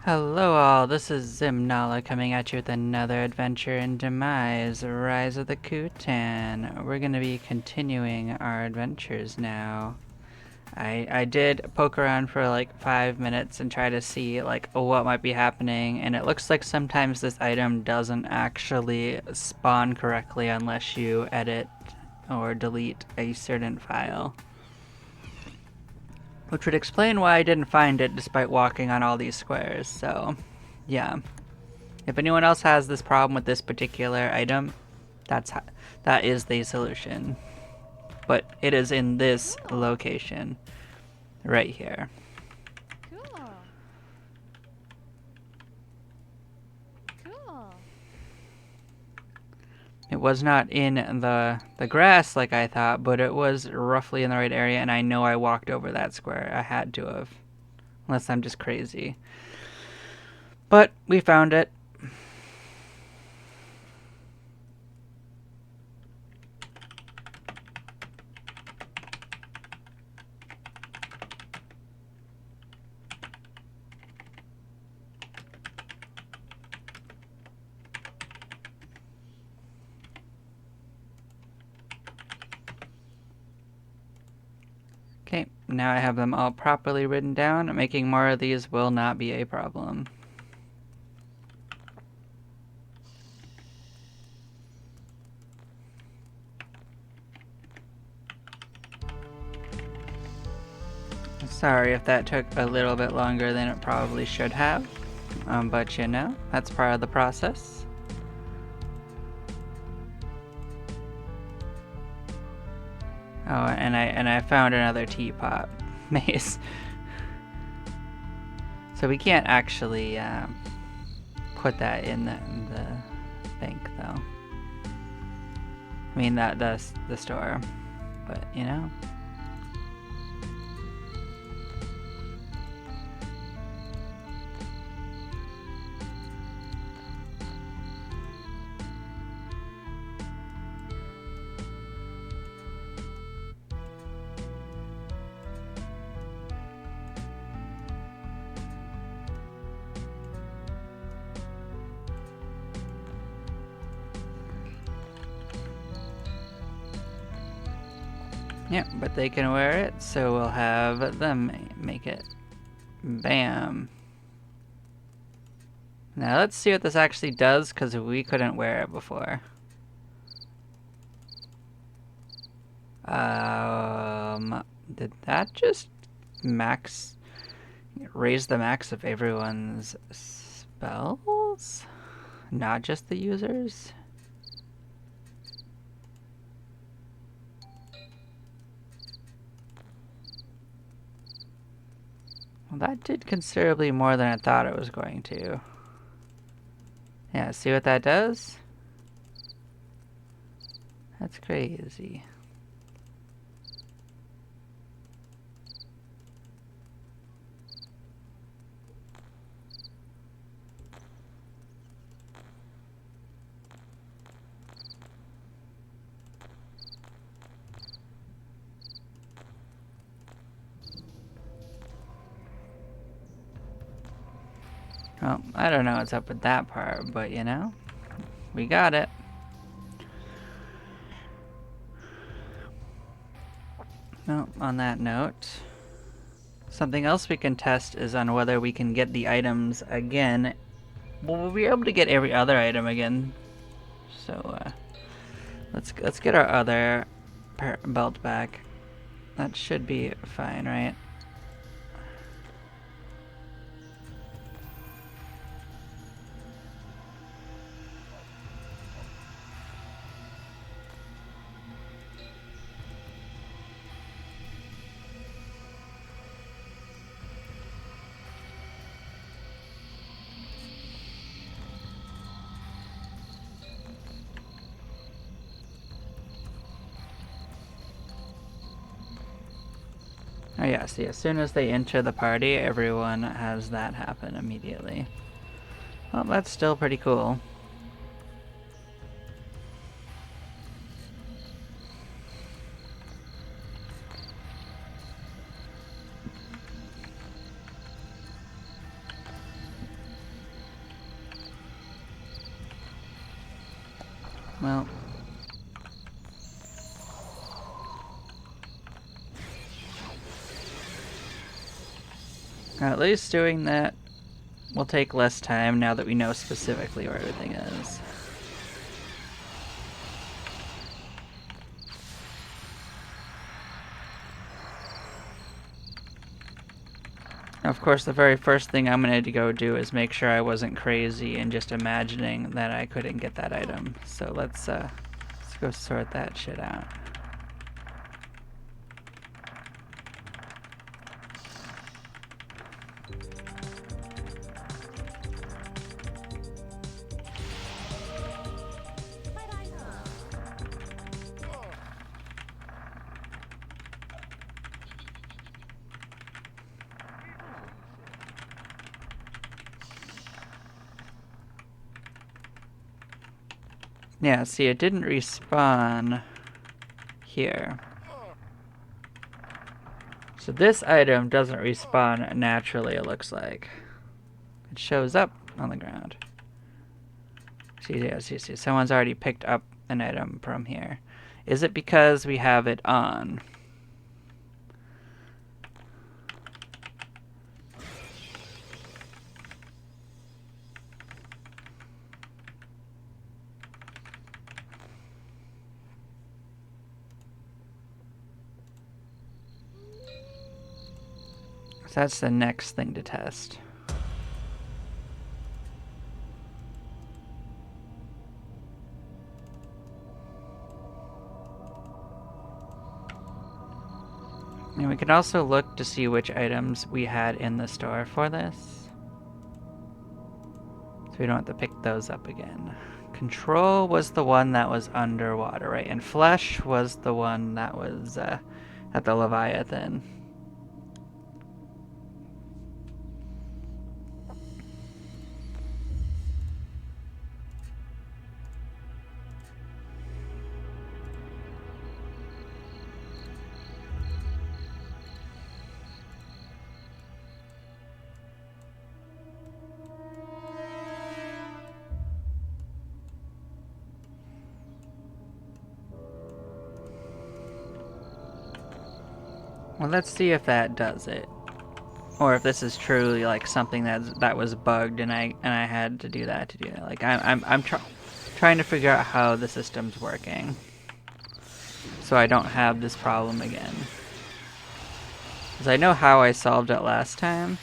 Hello all, this is Zimnala coming at you with another adventure in Demise, Rise of the Kutan. We're gonna be continuing our adventures now. I did poke around for like 5 minutes and try to see like what might be happening, and it looks like sometimes this item doesn't actually spawn correctly unless you edit or delete a certain file. Which would explain why I didn't find it despite walking on all these squares, so yeah. If anyone else has this problem with this particular item, that is the solution. But it is in this location, right here. Cool. Cool. It was not in the grass like I thought, but it was roughly in the right area, and I know I walked over that square. I had to have. Unless I'm just crazy. But we found it. Okay, now I have them all properly written down. Making more of these will not be a problem. Sorry if that took a little bit longer than it probably should have, but you know, that's part of the process. Oh, and I found another teapot maze. So we can't actually put that in the bank though. I mean the store, but you know. Yeah, but they can wear it, so we'll have them make it. Bam. Now let's see what this actually does, because we couldn't wear it before. Did that just raise the max of everyone's spells? Not just the users? Well, that did considerably more than I thought it was going to. Yeah, see what that does? That's crazy. Well, I don't know what's up with that part, but you know, we got it. Well, on that note, something else we can test is on whether we can get the items again. Well, we'll be able to get every other item again. So let's get our other belt back. That should be fine, right? Oh yeah, see, as soon as they enter the party, everyone has that happen immediately. Well, that's still pretty cool. well. At least doing that will take less time now that we know specifically where everything is. Of course, the very first thing I'm going to go do is make sure I wasn't crazy and just imagining that I couldn't get that item. So let's go sort that shit out. Yeah, see, it didn't respawn here. So this item doesn't respawn naturally, it looks like. It shows up on the ground. See, yeah, see, someone's already picked up an item from here. Is it because we have it on? So that's the next thing to test. And we can also look to see which items we had in the store for this. So we don't have to pick those up again. Control was the one that was underwater, right? And Flesh was the one that was at the Leviathan. Well, let's see if that does it, or if this is truly like something that was bugged, and I had to do that to do that. Like I'm trying to figure out how the system's working, so I don't have this problem again. Because I know how I solved it last time.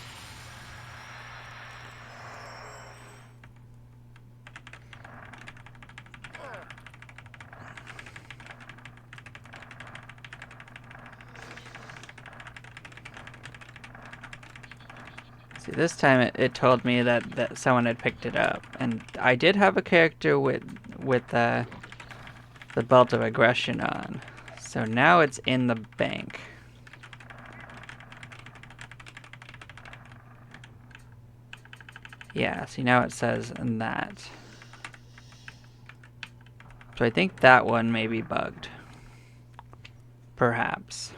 See, this time it told me that someone had picked it up, and I did have a character with the belt of aggression on, so now it's in the bank. Yeah, see, now it says that. So I think that one may be bugged. Perhaps.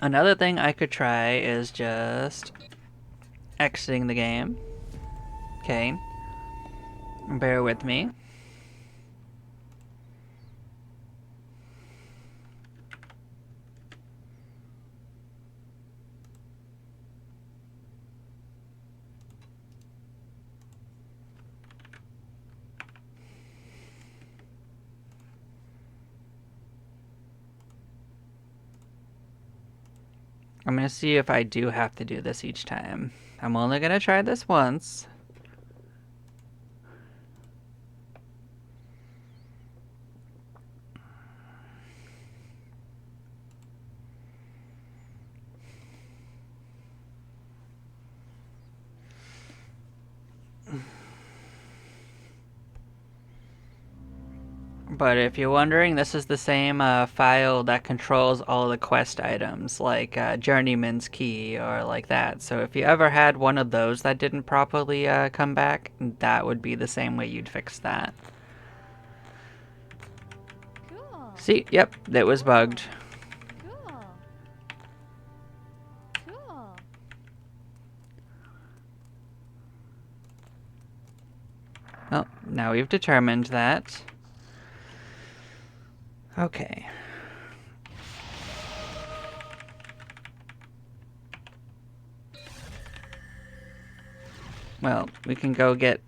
Another thing I could try is just exiting the game. Okay. Bear with me. I'm gonna see if I do have to do this each time. I'm only gonna try this once. But if you're wondering, this is the same file that controls all the quest items, like Journeyman's Key or like that. So if you ever had one of those that didn't properly come back, that would be the same way you'd fix that. Cool. See, yep, it was bugged. Cool. Cool. Well, now we've determined that. Okay. Well, we can go get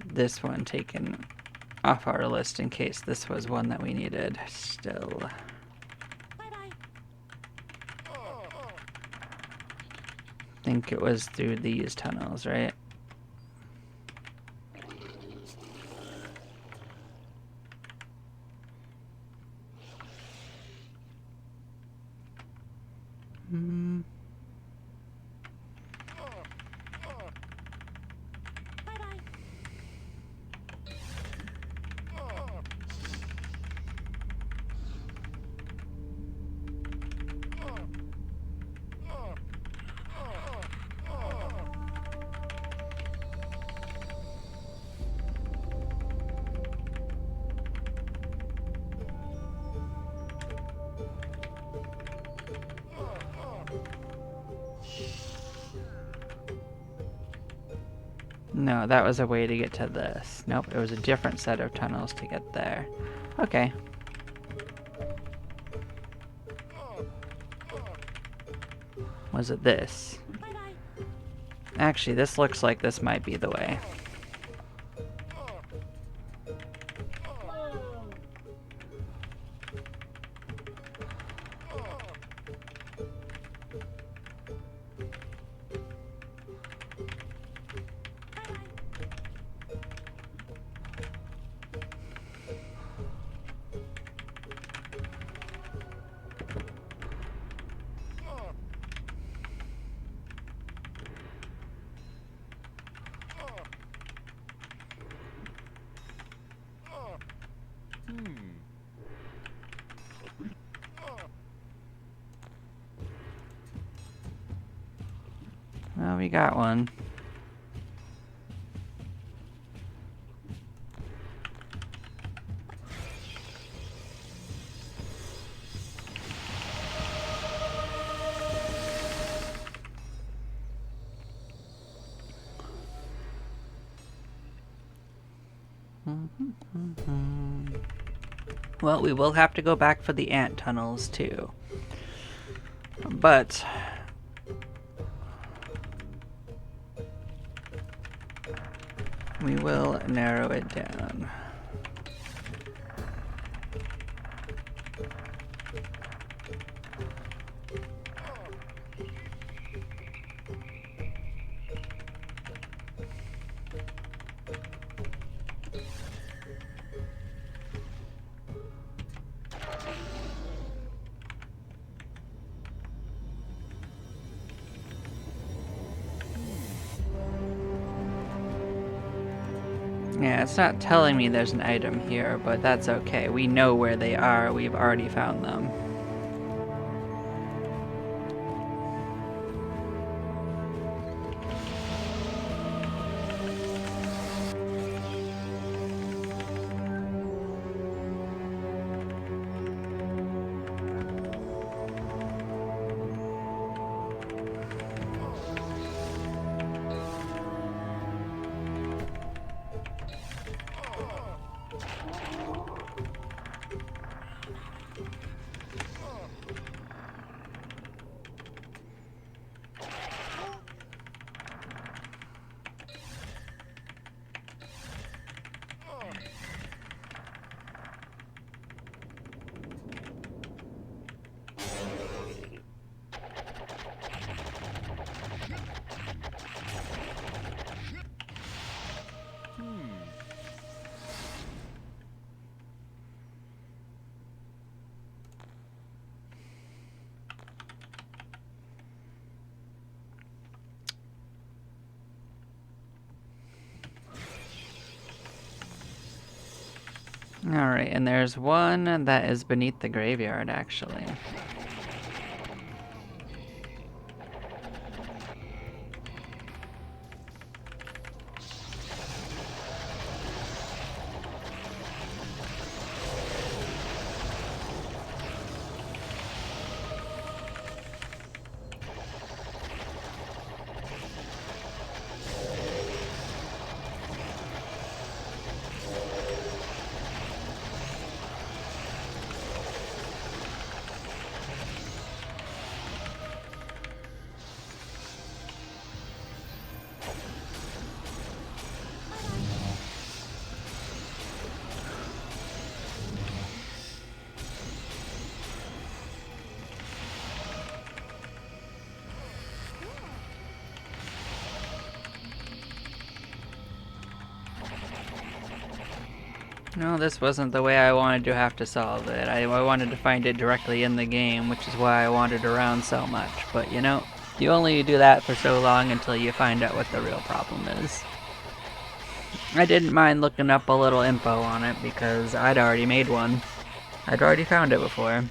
this one taken off our list in case this was one that we needed still. I think it was through these tunnels, right? Hmm. No, that was a way to get to this. Nope, it was a different set of tunnels to get there. Okay. Was it this? Actually, this looks like this might be the way. Well, we got one. Well, we will have to go back for the ant tunnels too. But we will narrow it down. Yeah, it's not telling me there's an item here, but that's okay. We know where they are. We've already found them. Alright, and there's one that is beneath the graveyard, actually. No, this wasn't the way I wanted to have to solve it. I wanted to find it directly in the game, which is why I wandered around so much. But you know, you only do that for so long until you find out what the real problem is. I didn't mind looking up a little info on it because I'd already made one. I'd already found it before.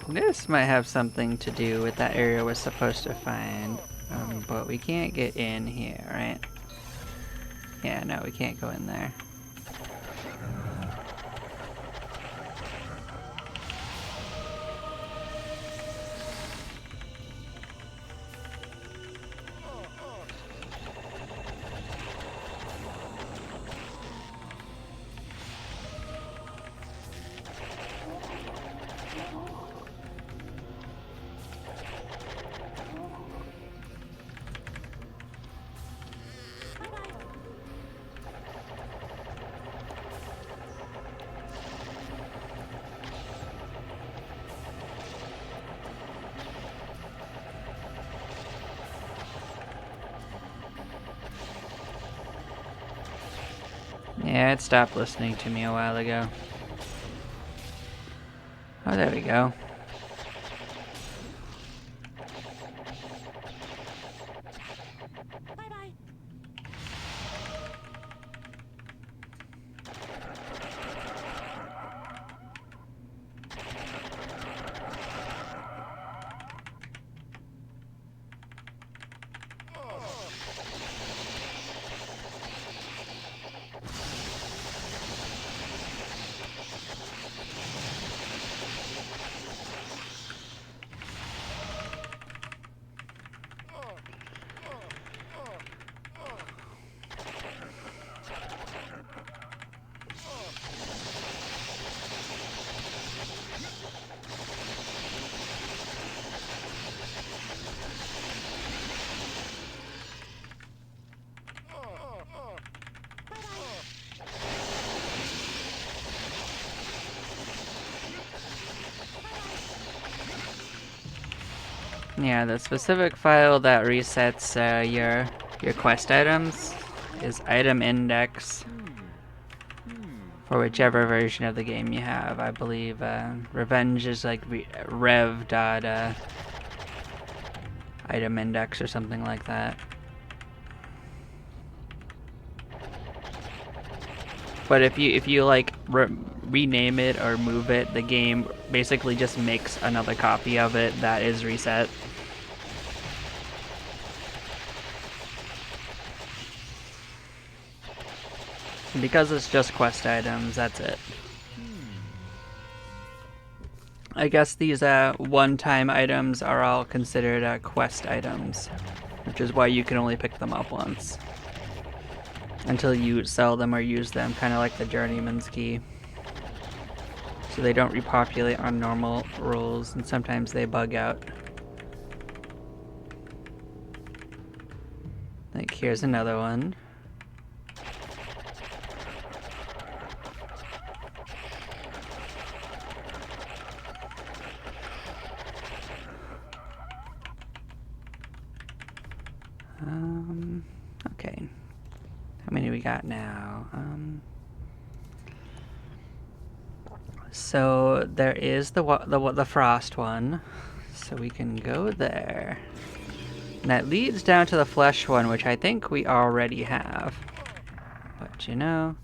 This might have something to do with that area we're supposed to find, but we can't get in here, right? Yeah, no, we can't go in there. Yeah, it stopped listening to me a while ago. Oh, there we go. Bye-bye. Yeah, the specific file that resets your quest items is item index for whichever version of the game you have. I believe Revenge is like rev dot item index or something like that. But if you like rename it or move it, the game basically just makes another copy of it that is reset. And because it's just quest items, that's it. I guess these one-time items are all considered quest items, which is why you can only pick them up once until you sell them or use them, kind of like the Journeyman's Key. So they don't repopulate on normal rolls, and sometimes they bug out. Like, here's another one. Okay. How many we got now? So there is the frost one, so we can go there. And that leads down to the flesh one, which I think we already have. But you know.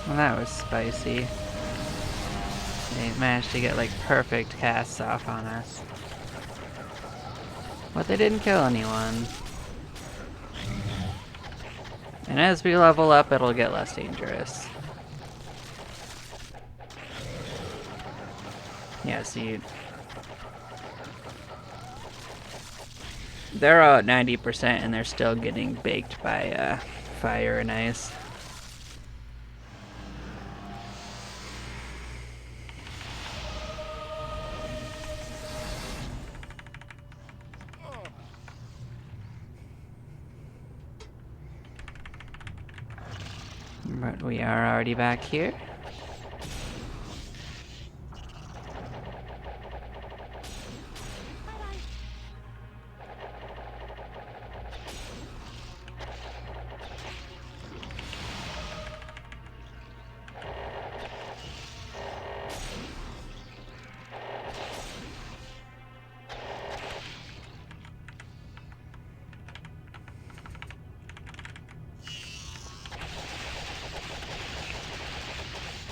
Well, that was spicy. They managed to get like perfect casts off on us. But they didn't kill anyone. And as we level up, it'll get less dangerous. Yeah, see, they're at 90% and they're still getting baked by fire and ice. But we are already back here.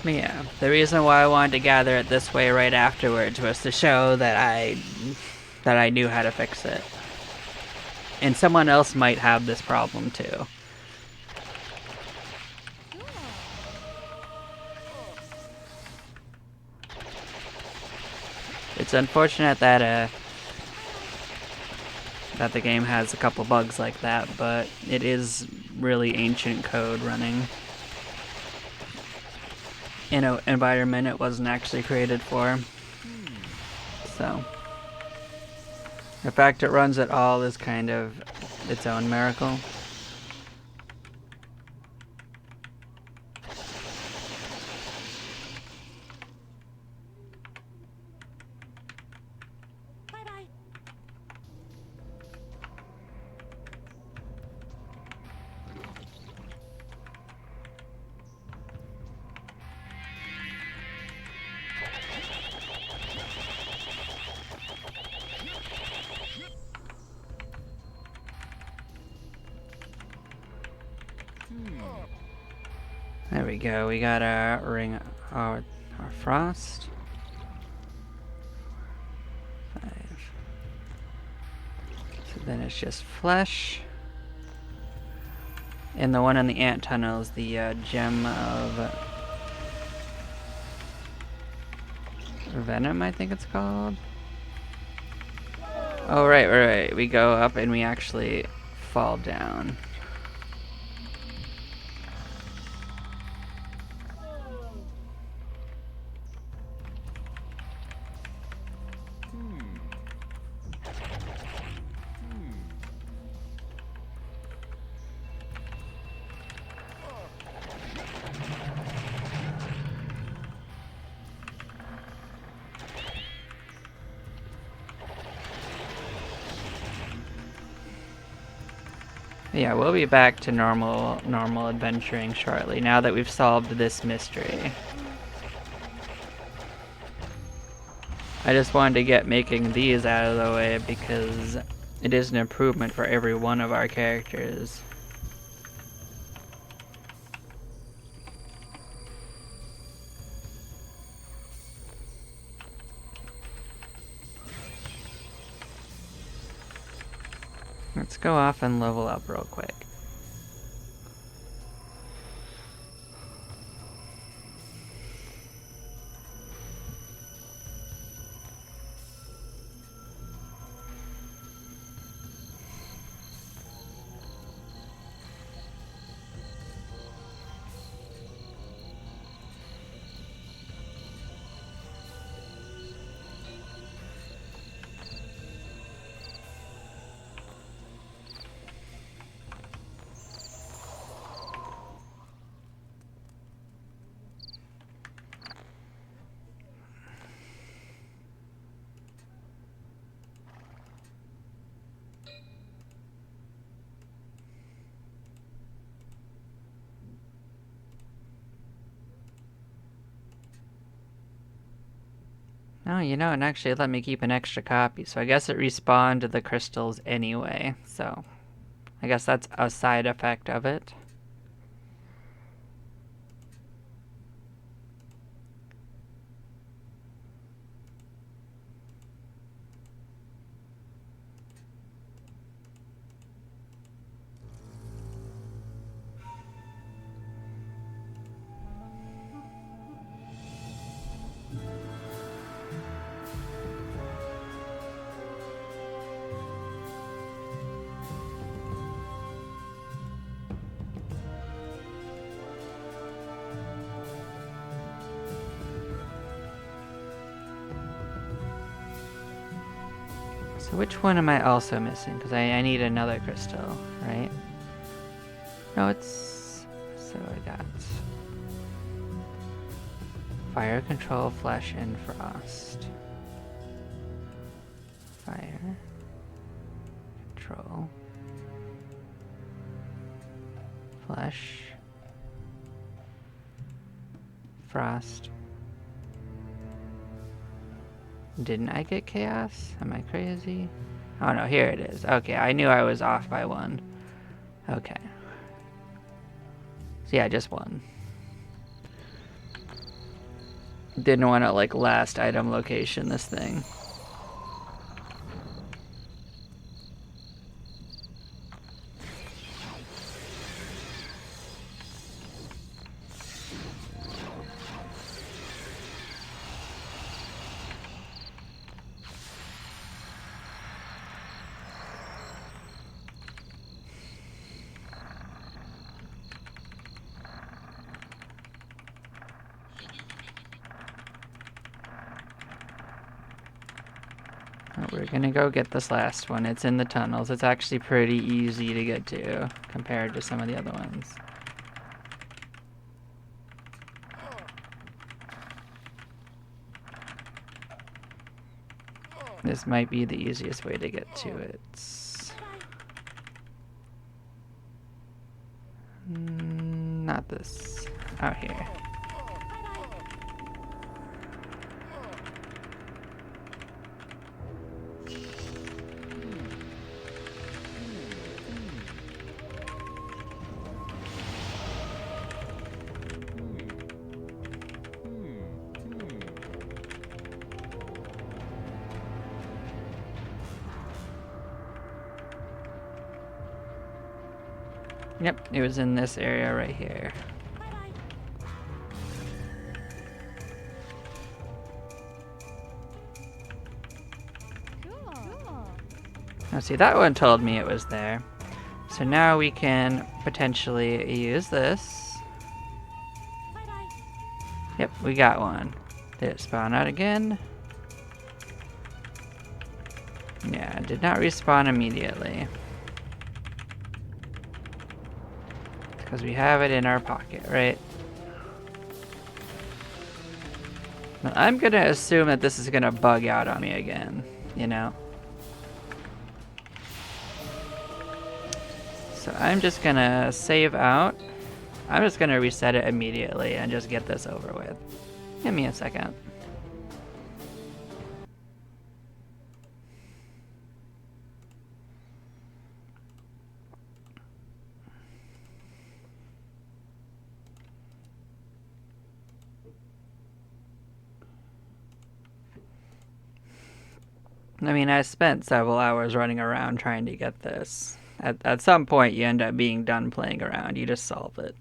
Yeah, the reason why I wanted to gather it this way right afterwards was to show that I knew how to fix it. And someone else might have this problem too. Cool. It's unfortunate that that the game has a couple bugs like that, but it is really ancient code running in an environment it wasn't actually created for. So the fact it runs at all is kind of its own miracle. Bye-bye. There we go, we got our ring, our frost. 5. So then it's just flesh. And the one in the ant tunnel is the gem of venom, I think it's called. Oh, right. We go up and we actually fall down. Yeah, we'll be back to normal adventuring shortly, now that we've solved this mystery. I just wanted to get making these out of the way because it is an improvement for every one of our characters. Let's go off and level up real quick. Oh, you know, and actually let me keep an extra copy, so I guess it respawned the crystals anyway, so I guess that's a side effect of it. So which one am I also missing? Because I need another crystal, right? No, it's... So I got... Fire control, flesh, and frost. Fire. Control. Flesh. Frost. Didn't I get chaos? Am I crazy? Oh no, here it is. Okay, I knew I was off by one. Okay. So yeah, just one. Didn't want to like last item location this thing. We're gonna go get this last one. It's in the tunnels. It's actually pretty easy to get to compared to some of the other ones. This might be the easiest way to get to it. Not this. Out here. Yep, it was in this area right here. Cool. Now see, that one told me it was there. So now we can potentially use this. Yep, we got one. Did it spawn out again? Yeah, it did not respawn immediately. Because we have it in our pocket, right? Now, I'm gonna assume that this is gonna bug out on me again, you know? So I'm just gonna save out. I'm just gonna reset it immediately and just get this over with. Give me a second. I mean, I spent several hours running around trying to get this. At some point, you end up being done playing around. You just solve it.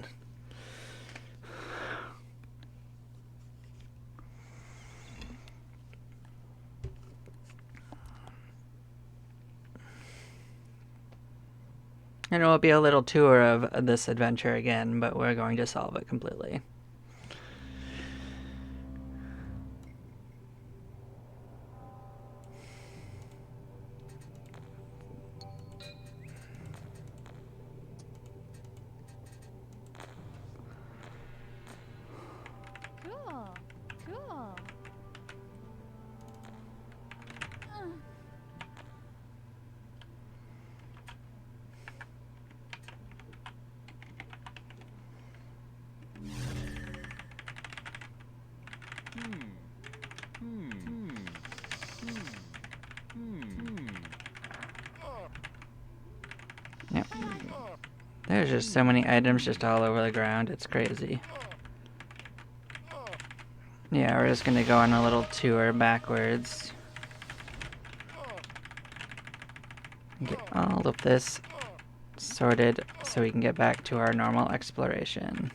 And it will be a little tour of this adventure again, but we're going to solve it completely. Cool. Cool. Yep. There's just so many items just all over the ground. It's crazy. Yeah, we're just gonna go on a little tour backwards. Get all of this sorted so we can get back to our normal exploration.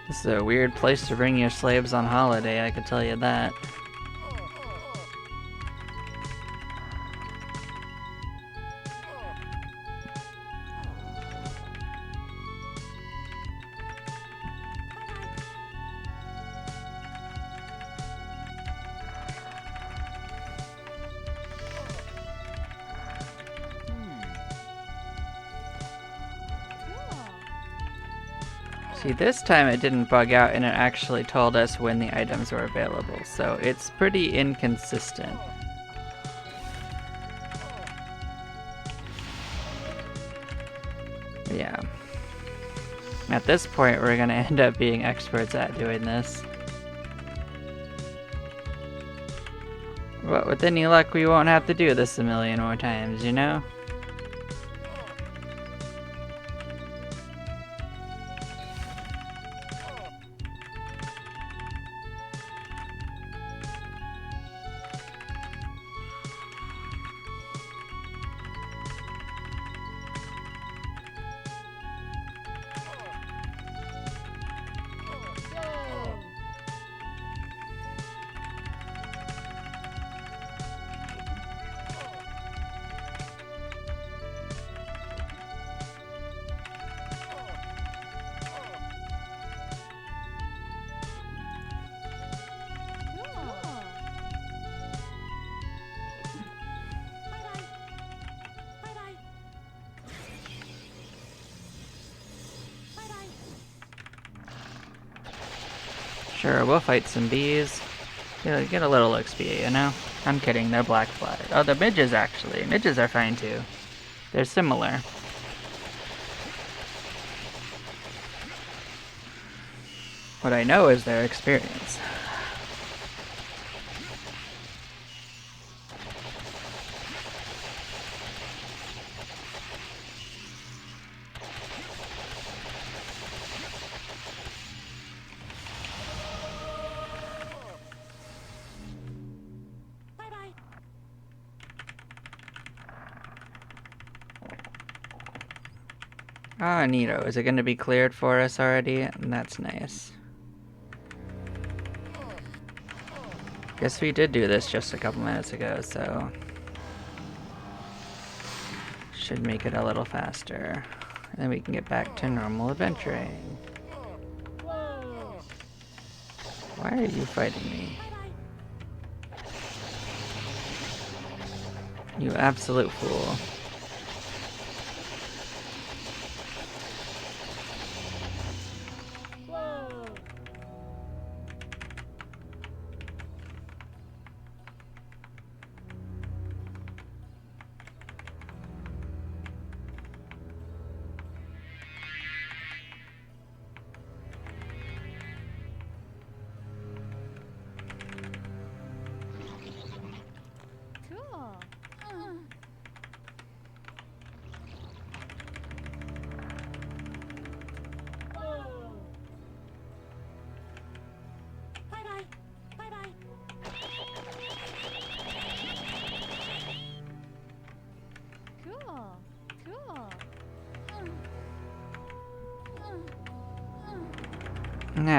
This is a weird place to bring your slaves on holiday, I can tell you that. See, this time it didn't bug out and it actually told us when the items were available, so it's pretty inconsistent. Yeah. At this point, we're gonna end up being experts at doing this. But with any luck, we won't have to do this a million more times, you know? Sure, we'll fight some bees. Get a little XP, you know? I'm kidding, they're black flies. Oh, the midges actually. Midges are fine too. They're similar. What I know is their experience. Ah, neato. Is it going to be cleared for us already? That's nice. Guess we did do this just a couple minutes ago, so... should make it a little faster. And we can get back to normal adventuring. Why are you fighting me? You absolute fool.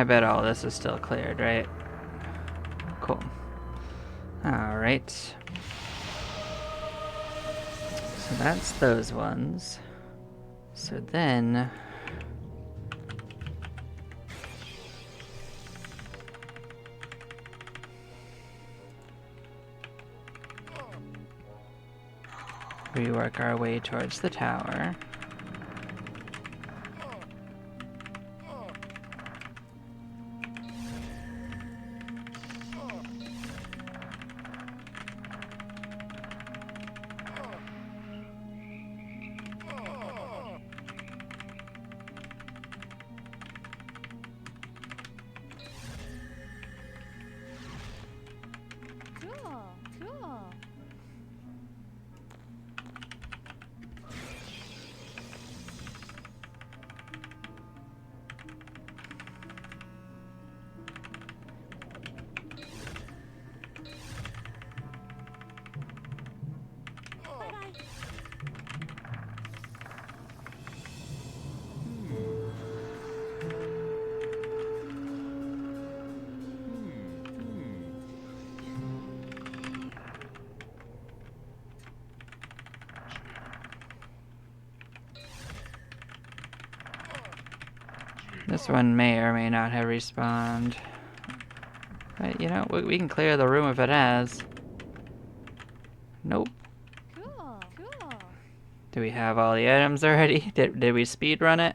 I bet all this is still cleared, right? Cool. Alright. So that's those ones. So then... we work our way towards the tower. This one may or may not have respawned. But, you know, we can clear the room if it has. Nope. Cool. Do we have all the items already? Did we speed run it?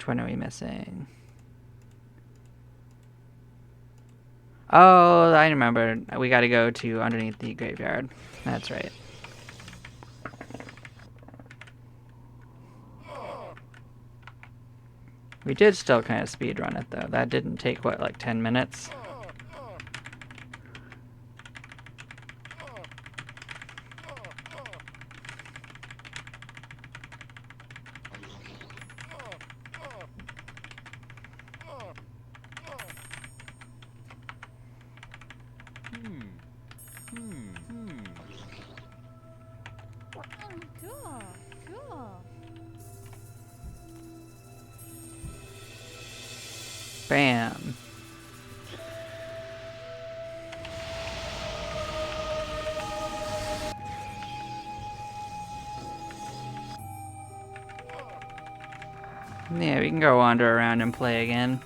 Which one are we missing? Oh, I remember. We gotta go to underneath the graveyard. That's right. We did still kind of speedrun it, though. That didn't take, what, like 10 minutes? Cool. Cool. Bam. Yeah, we can go wander around and play again.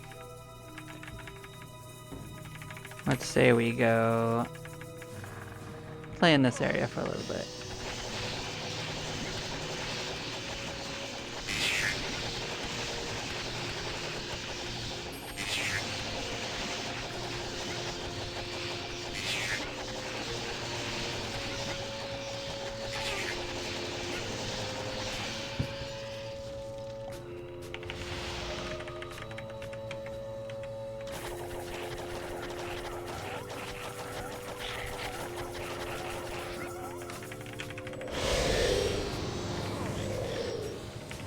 Let's say we go play in this area for a little bit.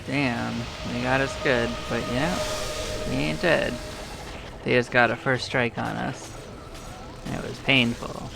Damn, they got us good, but you know, we ain't dead. They just got a first strike on us. And it was painful.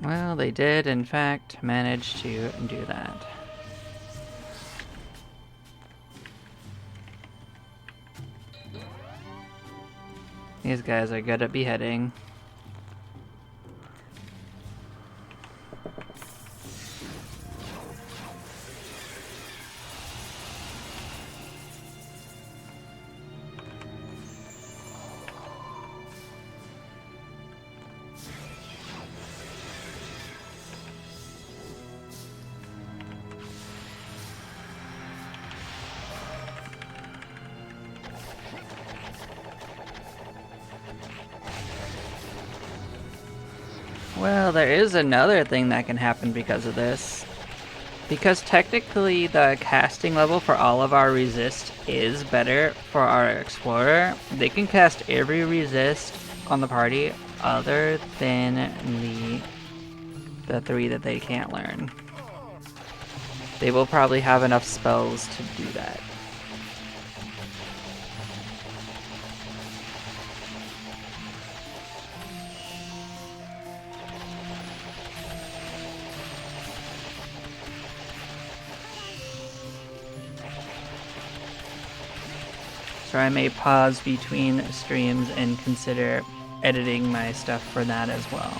Well, they did, in fact, manage to do that. These guys are good at beheading. Well, there is another thing that can happen because of this. Because technically the casting level for all of our resist is better for our explorer, they can cast every resist on the party other than the 3 that they can't learn. They will probably have enough spells to do that. So I may pause between streams and consider editing my stuff for that as well.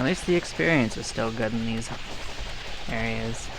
At least the experience is still good in these areas.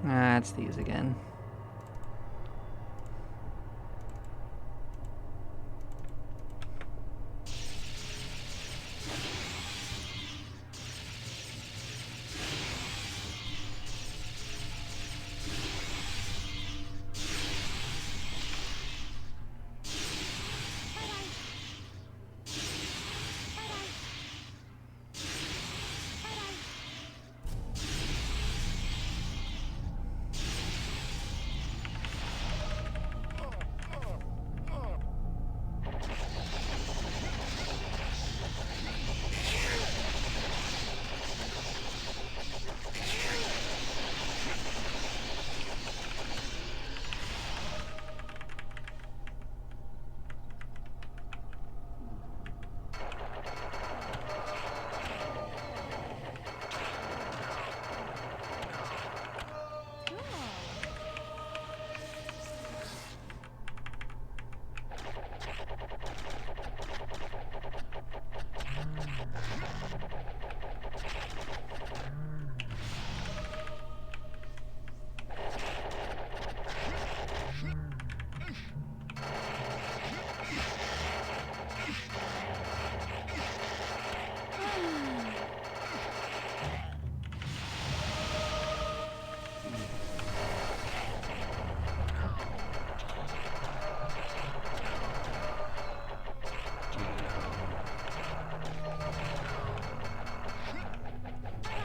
Ah, it's these again.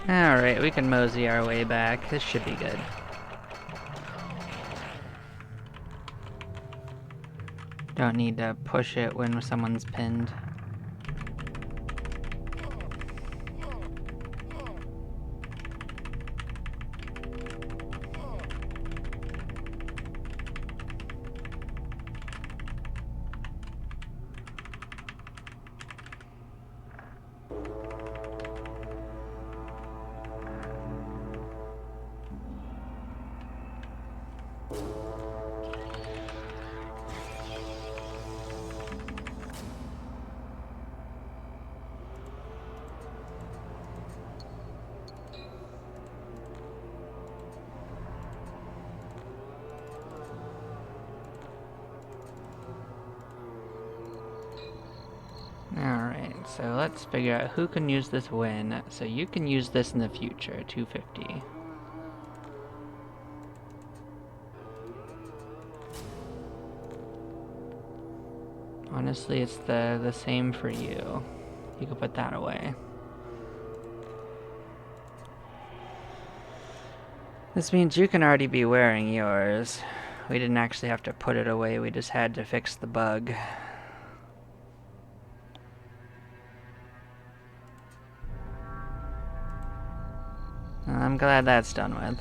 Alright, we can mosey our way back. This should be good. Don't need to push it when someone's pinned. Alright, so let's figure out who can use this when. So you can use this in the future, 250. Honestly, it's the same for you. You can put that away. This means you can already be wearing yours. We didn't actually have to put it away, we just had to fix the bug. I'm glad that's done with.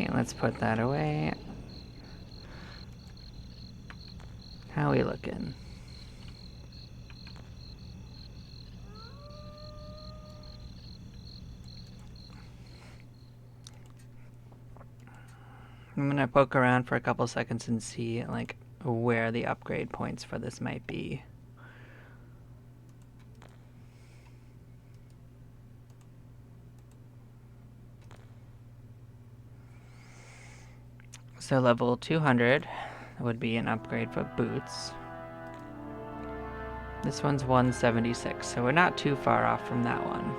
Alright, let's put that away. How we looking? I'm gonna poke around for a couple seconds and see like where the upgrade points for this might be. So level 200 would be an upgrade for boots. This one's 176, so we're not too far off from that one.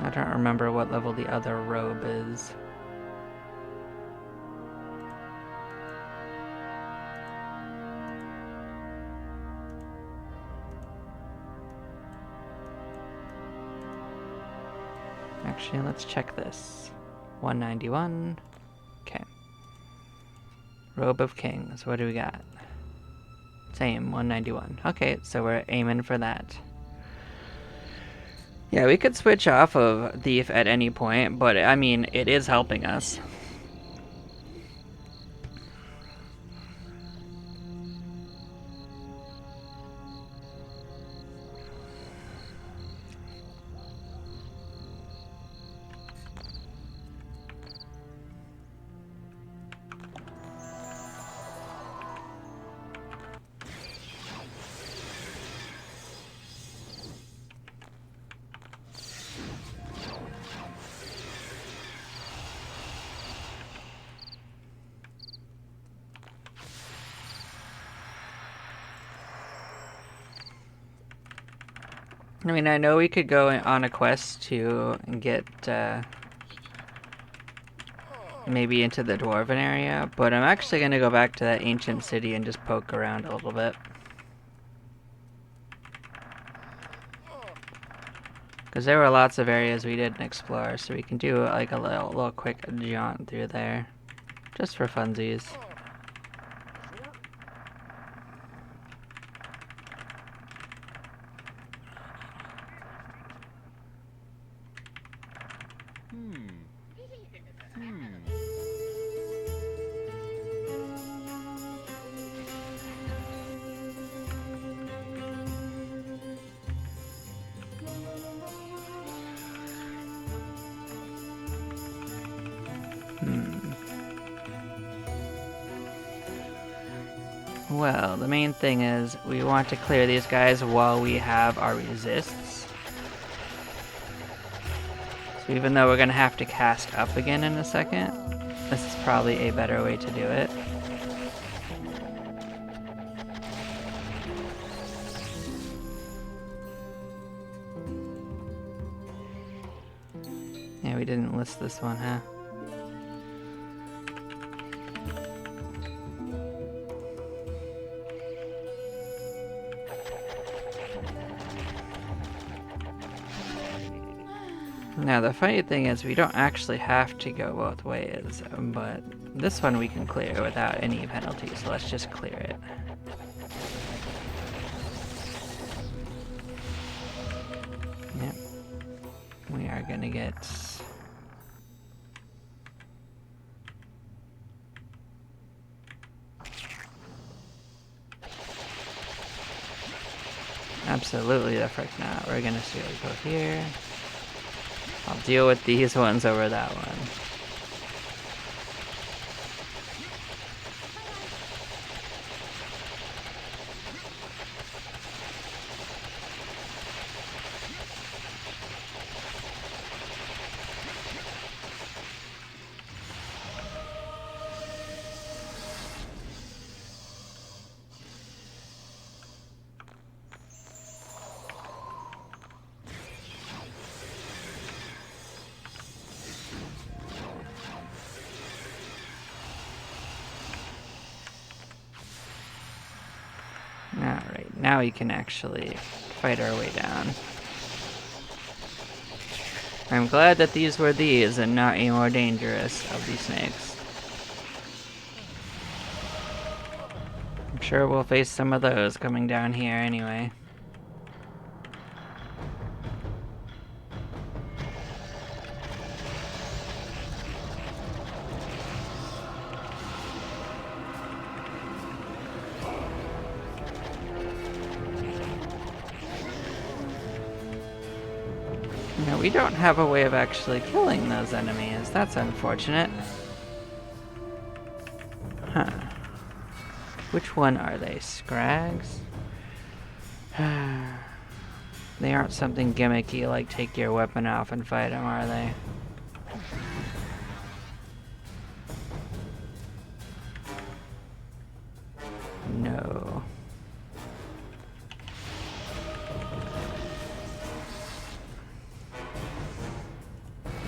I don't remember what level the other robe is. Actually, let's check this. 191. Okay. Robe of Kings. What do we got? Same, 191. Okay, so we're aiming for that. Yeah, we could switch off of Thief at any point, but I mean, it is helping us. I mean, I know we could go on a quest to get maybe into the Dwarven area, but I'm actually going to go back to that ancient city and just poke around a little bit. Because there were lots of areas we didn't explore, so we can do like a little quick jaunt through there. Just for funsies. Well, the main thing is we want to clear these guys while we have our resists. So even though we're going to have to cast up again in a second, this is probably a better way to do it. Yeah, we didn't list this one, huh? Now the funny thing is we don't actually have to go both ways, but this one we can clear without any penalty, so let's just clear it. Yep. We are gonna get... Absolutely the frick not. We're gonna see what we go here. I'll deal with these ones over that one. Alright, now we can actually fight our way down. I'm glad that these were these and not a more dangerous of these snakes. I'm sure we'll face some of those coming down here anyway. Now, we don't have a way of actually killing those enemies. That's unfortunate. Huh. Which one are they? Scrags? They aren't something gimmicky like take your weapon off and fight them, are they? No.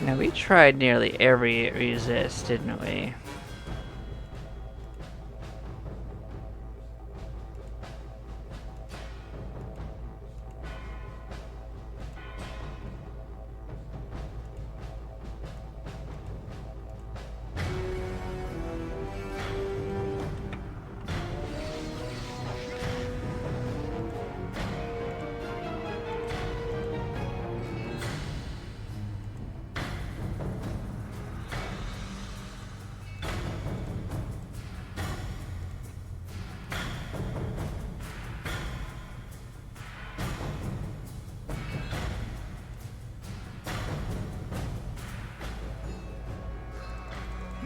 Now, we tried nearly every resist, didn't we?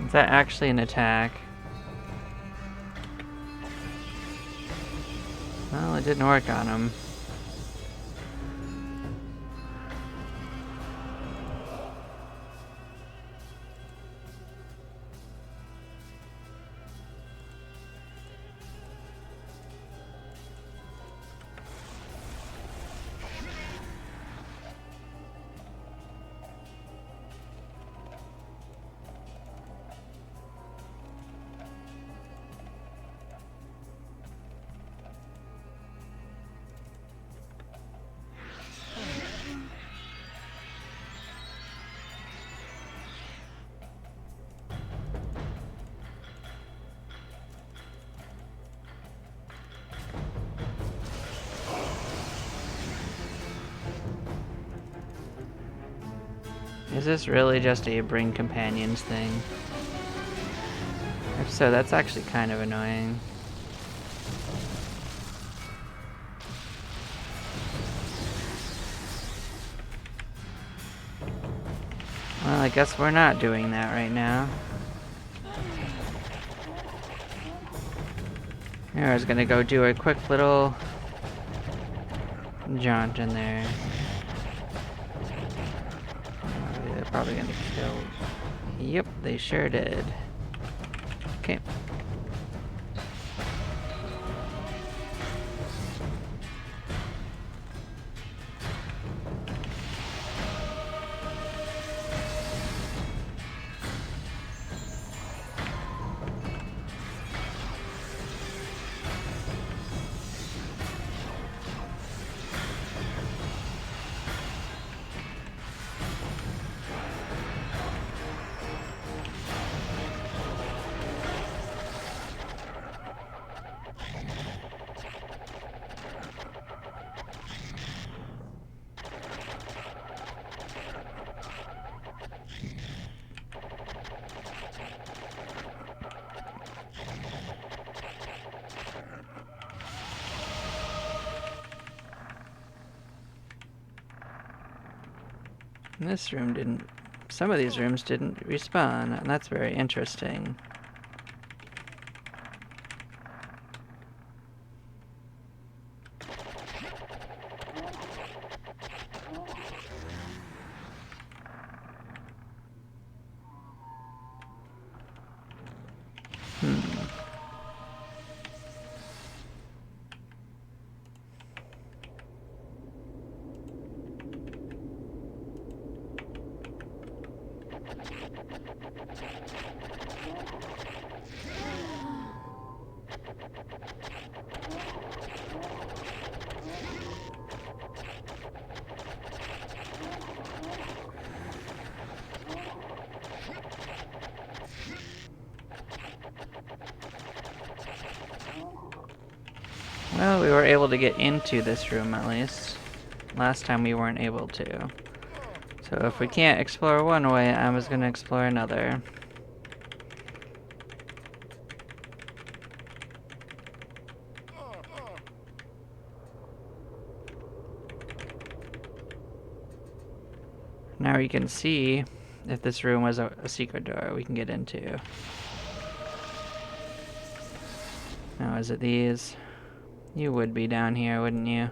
Is that actually an attack? Well, it didn't work on him. Is this really just a bring companions thing? If so, that's actually kind of annoying. Well, I guess we're not doing that right now. Here, I was gonna go do a quick little jaunt in there. They're probably gonna kill. Yep, they sure did. Okay. This room didn't... Some of these rooms didn't respawn, and that's very interesting. Well, we were able to get into this room at least. Last time we weren't able to. So if we can't explore one way, I was gonna explore another. now we can see if this room was a secret door we can get into. Now, is it these? You would be down here, wouldn't you?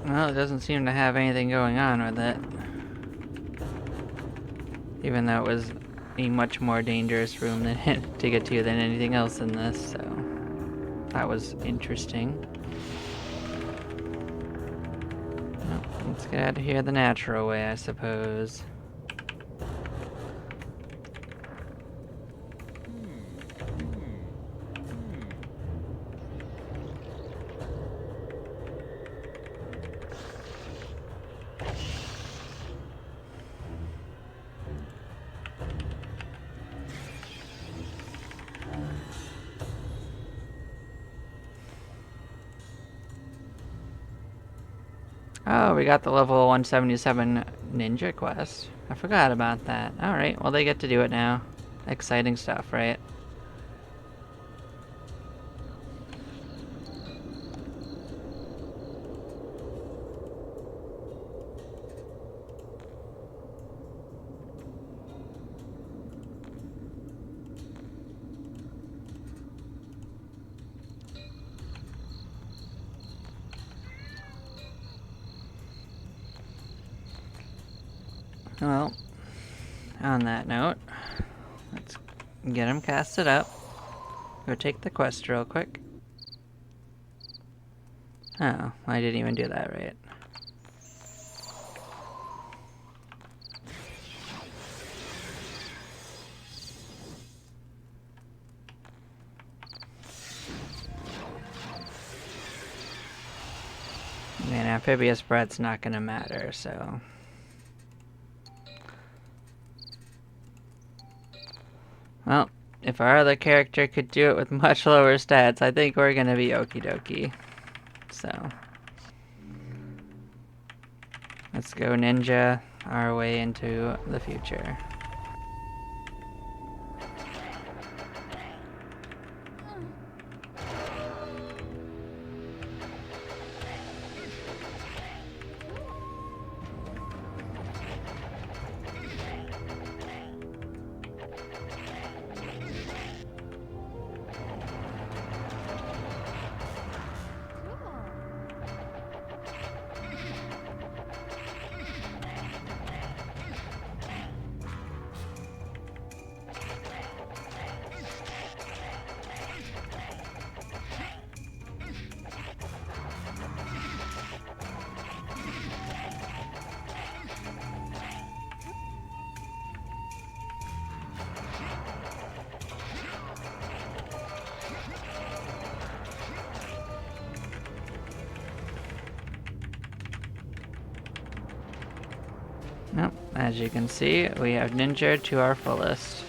Well, it doesn't seem to have anything going on with it. Even though it was a much more dangerous room to get to than anything else in this, so that was interesting. Well, let's get out of here the natural way, I suppose. Oh, we got the level 177 ninja quest. I forgot about that. Alright, well they get to do it now. Exciting stuff, right? Well, on that note, let's get him casted up. Go take the quest real quick. Oh, I didn't even do that right. And amphibious breath's not gonna matter, so... Well, if our other character could do it with much lower stats, I think we're gonna be okie dokie. So... let's go ninja our way into the future. Nope, as you can see, we have ninja to our fullest.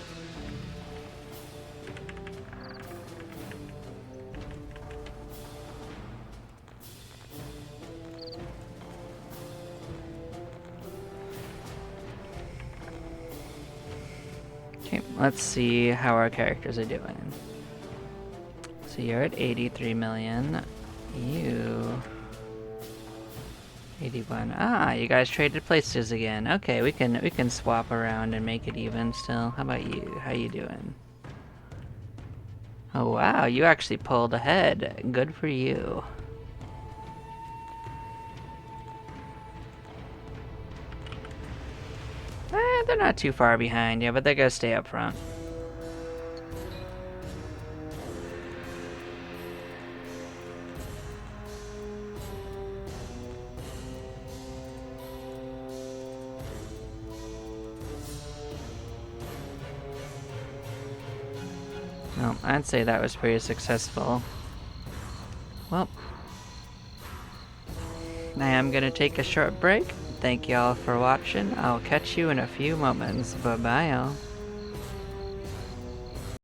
Okay, let's see how our characters are doing. So you're at 83 million. You... 81. Ah, you guys traded places again. Okay, we can swap around and make it even still. How about you? How you doing? Oh wow, you actually pulled ahead. Good for you. They're not too far behind you, but they're gonna stay up front. Well, I'd say that was pretty successful. Well, I am gonna take a short break. Thank you all for watching. I'll catch you in a few moments. Bye-bye, y'all.